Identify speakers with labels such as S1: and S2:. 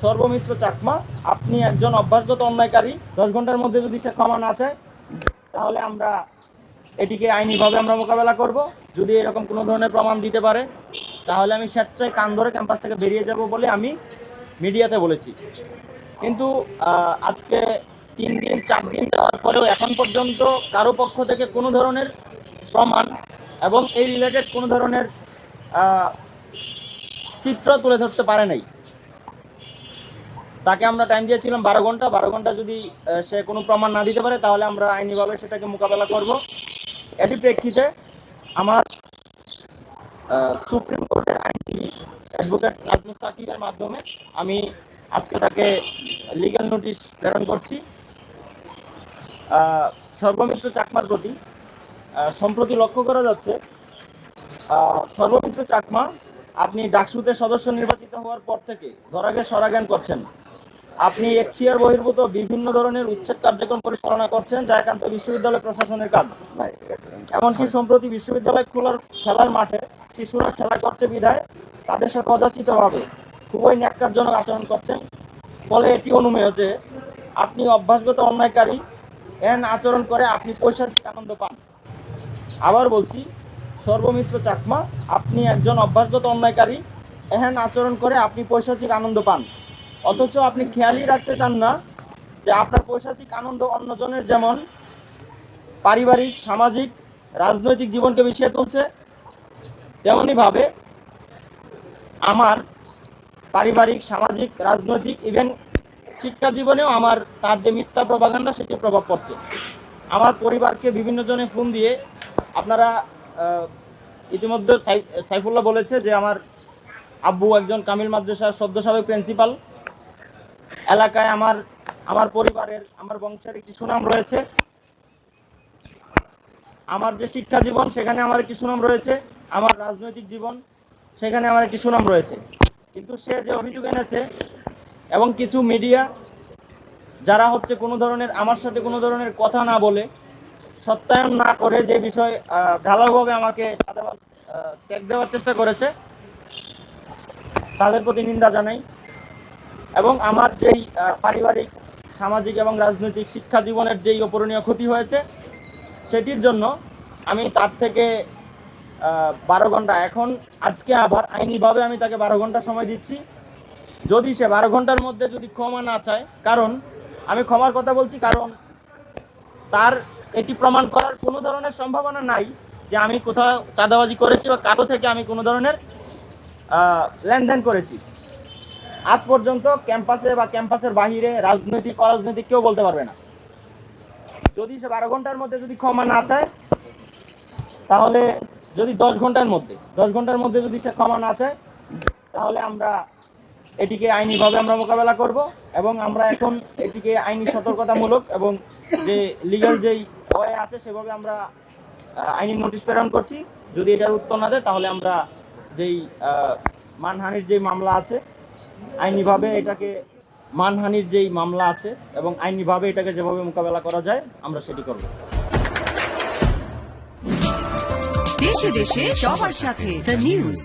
S1: সর্বমিত্র চাকমা, আপনি একজন অভ্যাসগত অন্যায়কারী। 10 ঘন্টার মধ্যে যদি সে ক্ষমা না চায় তাহলে আমরা এটিকে আইনিভাবে আমরা মোকাবেলা করব। যদি এরকম কোনো ধরনের প্রমাণ দিতে পারে তাহলে আমি স্বেচ্ছায় কান ধরে ক্যাম্পাস থেকে বেরিয়ে যাব বলে আমি মিডিয়াতে বলেছি। কিন্তু আজকে 3 দিন 4 দিন যাওয়ার পরেও এখন পর্যন্ত কারো পক্ষ থেকে কোনো ধরনের প্রমাণ এবং এই রিলেটেড কোনো ধরনের চিত্র তুলে ধরতে পারে নাই। তাকে আমরা টাইম দিয়েছিলাম 12 ঘন্টা। 12 ঘন্টা যদি সে কোনো প্রমাণ না দিতে পারে তাহলে আমরা আইনিভাবে সেটাকে মোকাবেলা করব। এটি প্রেক্ষিতে আমার সুপ্রিম কোর্টের আইনজীবী অ্যাডভোকেট নাজমুস সাকিবের মাধ্যমে আমি আজকে তাকে লিগ্যাল নোটিশ প্রেরণ করছি। সর্বমিত্র চাকমার প্রতি সম্প্রতি লক্ষ্য করা যাচ্ছে, সর্বমিত্র চাকমা, আপনি ডাকসুতে সদস্য নির্বাচিত হওয়ার পর থেকে ধরাকে সরাজ্ঞান করছেন। আপনি এখতিয়ার বহির্ভূত বিভিন্ন ধরনের উচ্ছেদ কার্যক্রম পরিচালনা করছেন, যা একান্ত বিশ্ববিদ্যালয় প্রশাসনের কাজ। এমনকি সম্প্রতি বিশ্ববিদ্যালয় খেলার মাঠে শিশুরা খেলা করছে বিধায় তাদের সাথে অযাচিতভাবে খুবই ন্যাক্কারজনক আচরণ করছেন। ফলে এটি অনুমেয় যে আপনি অভ্যাসগত অন্যায়কারী। এন আচরণ করে আপনি পৈশাচিক আনন্দ পান। আবার বলছি, সর্বমিত্র চাকমা, আপনি একজন অভ্যাসগত অন্যায়কারী। এহেন আচরণ করে আপনি পৈশাচিক আনন্দ পান, অথচ আপনি খেয়ালই রাখতে চান না যে আপনার পৈশাচিক আনন্দ অন্যজনের যেমন পারিবারিক, সামাজিক, রাজনৈতিক জীবনকে বিষিয়ে তুলছে, তেমনিভাবে আমার পারিবারিক, সামাজিক, রাজনৈতিক, ইভেন শিক্ষা জীবনেও আমার তার যে মিথ্যা প্রপাগান্ডা সেটি প্রভাব পড়ছে। আমার পরিবারকে বিভিন্ন জনে ফোন দিয়ে আপনারা ইতিমধ্যে সাইফুল্লাহ বলেছে যে আমার আব্বু একজন কামিল মাদ্রাসার সদ্য সাবেক প্রিন্সিপাল। এলাকায় আমার পরিবারের, আমার বংশের একটি সুনাম রয়েছে। আমার যে শিক্ষা জীবন সেখানে আমার একটি সুনাম রয়েছে, আমার রাজনৈতিক জীবন সেখানে আমার একটি সুনাম রয়েছে। কিন্তু সে যে অভিযোগ এনেছে এবং কিছু মিডিয়া যারা হচ্ছে কোনো ধরনের আমার সাথে কোনো ধরনের কথা না বলে, সত্যায়ন না করে যে বিষয় ঢালাওভাবে আমাকে ট্যাগ দেওয়ার চেষ্টা করেছে, তাদের প্রতি নিন্দা জানাই। এবং আমার যেই পারিবারিক, সামাজিক এবং রাজনৈতিক শিক্ষা জীবনের যেই অপূরণীয় ক্ষতি হয়েছে সেটির জন্য আমি তার থেকে 12 ঘন্টা, এখন আজকে আবার আইনিভাবে আমি তাকে 12 ঘন্টা সময় দিচ্ছি। যদি সে 12 ঘন্টার মধ্যে যদি ক্ষমা না চায়, কারণ আমি ক্ষমার কথা বলছি, কারণ তার এটি প্রমাণ করার কোনো ধরনের সম্ভাবনা নাই যে আমি কোথাও চাঁদাবাজি করেছি বা কারো থেকে আমি কোনো ধরনের লেনদেন করেছি। আজ পর্যন্ত ক্যাম্পাসে বা ক্যাম্পাসের বাহিরে রাজনৈতিক, অরাজনৈতিক কেউ বলতে পারবে না। যদি সে 12 ঘন্টার মধ্যে যদি ক্ষমা না চায়, তাহলে যদি 10 ঘন্টার মধ্যে যদি সে ক্ষমা না চায় তাহলে আমরা এটিকে আইনিভাবে আমরা মোকাবেলা করব। এবং আমরা এখন এটিকে আইনি সতর্কতামূলক এবং যে লিগ্যাল যেই ওয়ে আছে সেভাবে আমরা আইনি নোটিশ প্রেরণ করছি। যদি এটার উত্তর না দেয় তাহলে আমরা যেই মানহানির যেই মামলা আছে, আইনিভাবে এটাকে মানহানির যেই মামলা আছে এবং আইনিভাবে এটাকে যেভাবে মোকাবেলা করা যায় আমরা সেটি করব।
S2: দেশে দেশে সবার সাথে দ্য নিউজ।